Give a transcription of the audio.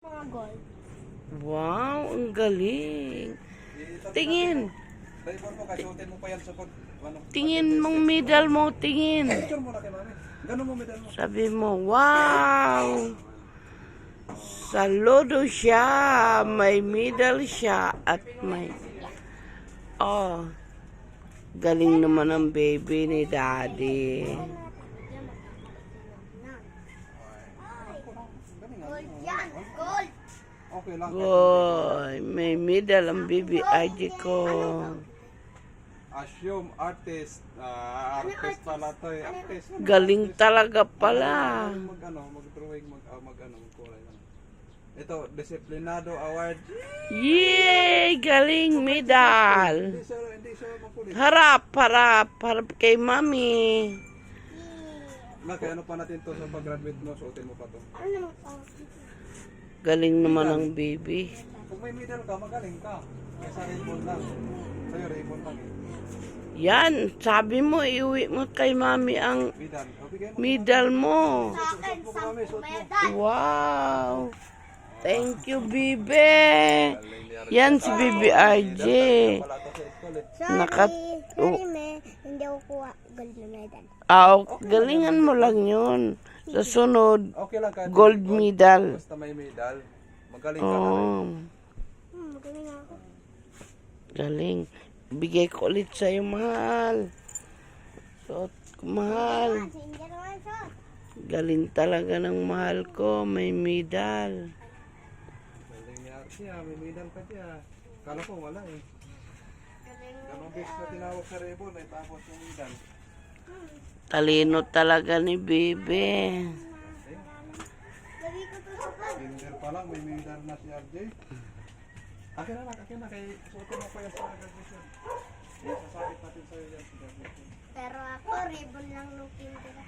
Mga gold. Wow, ang galing. Tingin. Driver mo, kasuotin mo pa yan sa pag... Tingin mong medal mo, tingin. Picture mo na kay mami. Ganun mo medal mo. Sabi mo, wow. Saludo siya. May medal siya at may... Oh, galing naman ang baby ni daddy. Gold yan. Gold. Okay lang. Boy, may medal ang baby ID ko. Assume artist. Artist pala to eh. Artist. Galing talaga pala. Mag-drawing, kulay lang. Ito, Disiplinado Award. Yay! Galing medal. Hindi siya makulit. Harap kay mami. Kaya ano pa natin to sa pag-graduate mo, suotin mo pa to. Ano naman po? Galing naman ang baby. Kung may medal ka, magaling ka. Kaysa ribbon lang. Sa'yo, ribbon lang eh. Yan, sabi mo, iuwi mo kay mami ang Medal. O, bigay mo. medal mo. Sa akin, 10 medal. Wow! Thank you, Bibe. Yan si Bibi RJ. Wala to sa school eh. Sorry, hindi ako kuha gold na medal. Galingan mo lang yun. Sa sunod, Okay lang kahit gold medal. basta may medal. Magaling ka na rin. Oh, Magaling ako. galing. Bigay ko ulit sa'yo, mahal. Suot ko, mahal. Hindi naman siya. Galing talaga ng mahal ko. May medal. Galing ni Archie ah, may medal ka diya. Kala ko wala eh. Ganong beses na tinawag sa ribbon eh, tapos yung medal. Talino talaga ni Bibe. Lagi ko to sa bag. Ginger pa lang, may medal na si RJ. Akin na, kay suotin mo pa yan sa graduation. Sasabit natin sa'yo yan sa graduation. Pero ako, ribbon lang nung pintura.